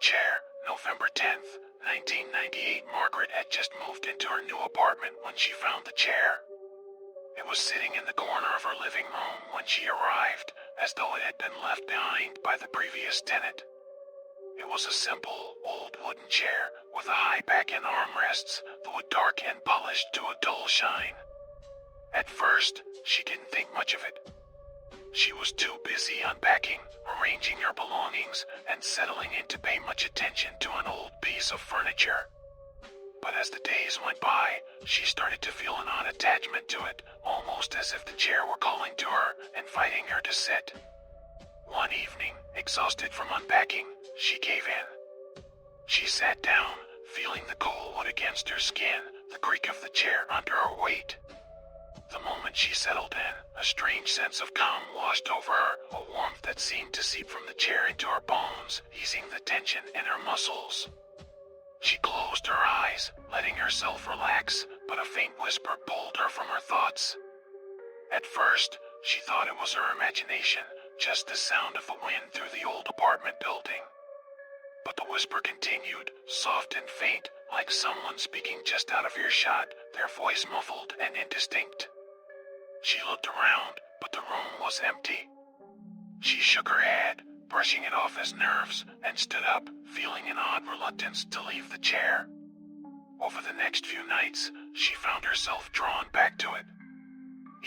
Chair, November 10th, 1998. Margaret had just moved into her new apartment when she found the chair. It was sitting in the corner of her living room when she arrived, as though it had been left behind by the previous tenant. It was a simple, old wooden chair with a high back and armrests, the wood dark and polished to a dull shine. At first, she didn't think much of it. She was too busy unpacking, arranging her belongings, and settling in to pay much attention to an old piece of furniture. But as the days went by, she started to feel an odd attachment to it, almost as if the chair were calling to her, inviting her to sit. One evening, exhausted from unpacking, she gave in. She sat down, feeling the cold wood against her skin, the creak of the chair under her weight. The moment she settled in, a strange sense of calm washed over her, a warmth that seemed to seep from the chair into her bones, easing the tension in her muscles. She closed her eyes, letting herself relax, but a faint whisper pulled her from her thoughts. At first, she thought it was her imagination, just the sound of the wind through the old apartment building. But the whisper continued, soft and faint, like someone speaking just out of earshot, their voice muffled and indistinct. She looked around, but the room was empty. She shook her head, brushing it off as nerves, and stood up, feeling an odd reluctance to leave the chair. Over the next few nights, she found herself drawn back to it.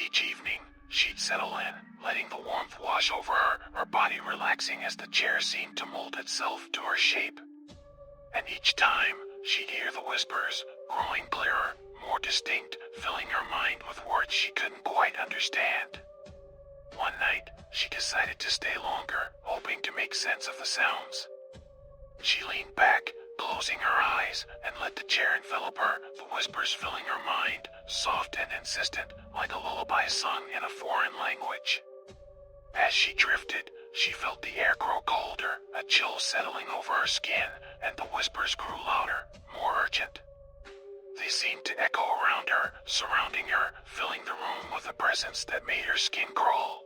Each evening, she'd settle in, letting the warmth wash over her, her body relaxing as the chair seemed to mold itself to her shape. And each time, she'd hear the whispers, growing clearer, more distinct, filling her mind with words she couldn't quite understand. One night, she decided to stay longer, hoping to make sense of the sounds. She leaned back, closing her eyes, and let the chair envelop her, the whispers filling her mind, soft and insistent, like a lullaby sung in a foreign language. As she drifted, she felt the air grow colder, a chill settling over her skin, and the whispers grew louder, more urgent. They seemed to echo around her, surrounding her, filling the room with a presence that made her skin crawl.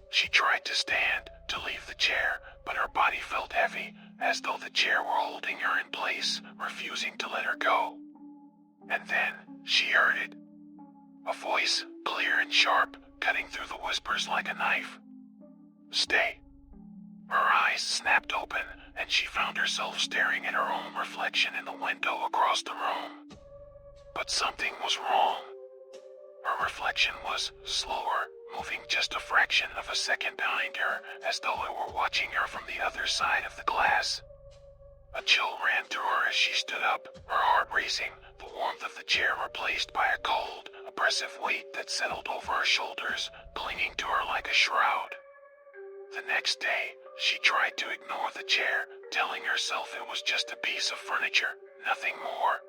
She tried to stand, to leave the chair, but her body felt heavy, as though the chair were holding her in place, refusing to let her go. And then, she heard it. A voice, clear and sharp, cutting through the whispers like a knife. Stay. Her eyes snapped open, and she found herself staring at her own reflection in the window across the room. But something was wrong. Her reflection was slower, moving just a fraction of a second behind her, as though it were watching her from the other side of the glass. A chill ran through her as she stood up, her heart racing, the warmth of the chair replaced by a cold, oppressive weight that settled over her shoulders, clinging to her like a shroud. The next day, she tried to ignore the chair, telling herself it was just a piece of furniture, nothing more.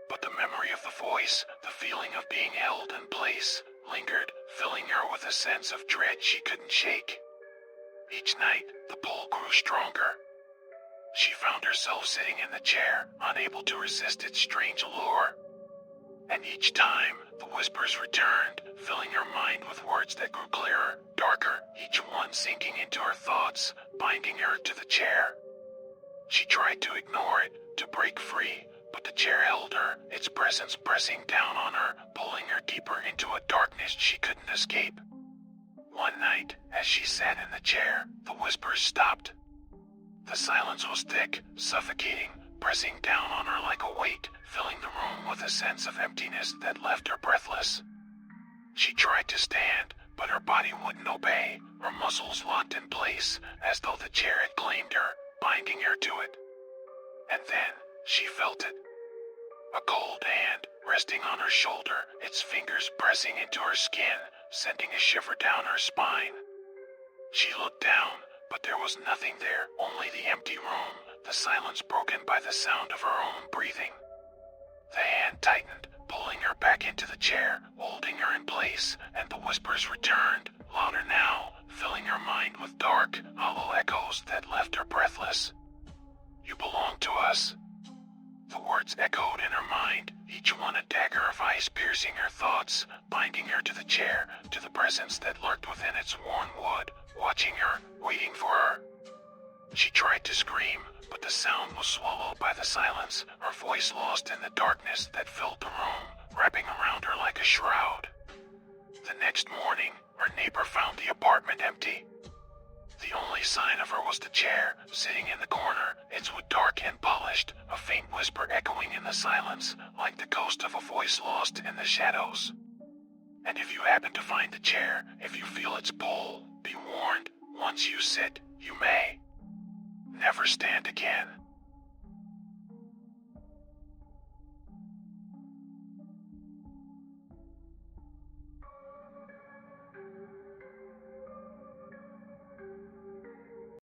But the memory of the voice, the feeling of being held in place, lingered, filling her with a sense of dread she couldn't shake. Each night, the pull grew stronger. She found herself sitting in the chair, unable to resist its strange allure. And each time, the whispers returned, filling her mind with words that grew clearer, darker, each one sinking into her thoughts, binding her to the chair. She tried to ignore it, to break free, but the chair held her, its presence pressing down on her, pulling her deeper into a darkness she couldn't escape. One night, as she sat in the chair, the whispers stopped. The silence was thick, suffocating, pressing down on her like a weight, filling the room with a sense of emptiness that left her breathless. She tried to stand, but her body wouldn't obey, her muscles locked in place, as though the chair had claimed her, binding her to it. And then, she felt it. A cold hand, resting on her shoulder, its fingers pressing into her skin, sending a shiver down her spine. She looked down, but there was nothing there, only the empty room, the silence broken by the sound of her own breathing. The hand tightened, pulling her back into the chair, holding her in place, and the whispers returned, louder now, filling her mind with dark, hollow echoes that left her breathless. You belong to us. The words echoed in her mind, each one a dagger of ice piercing her thoughts, binding her to the chair, to the presence that lurked within its worn wood, watching her, waiting for her. She tried to scream, but the sound was swallowed by the silence, her voice lost in the darkness that filled the room, wrapping around her like a shroud. The next morning, her neighbor found the apartment empty. The only sign of her was the chair, sitting in the corner, its wood dark and polished, a faint whisper echoing in the silence, like the ghost of a voice lost in the shadows. And if you happen to find the chair, if you feel its pull, be warned, once you sit, you may never stand again.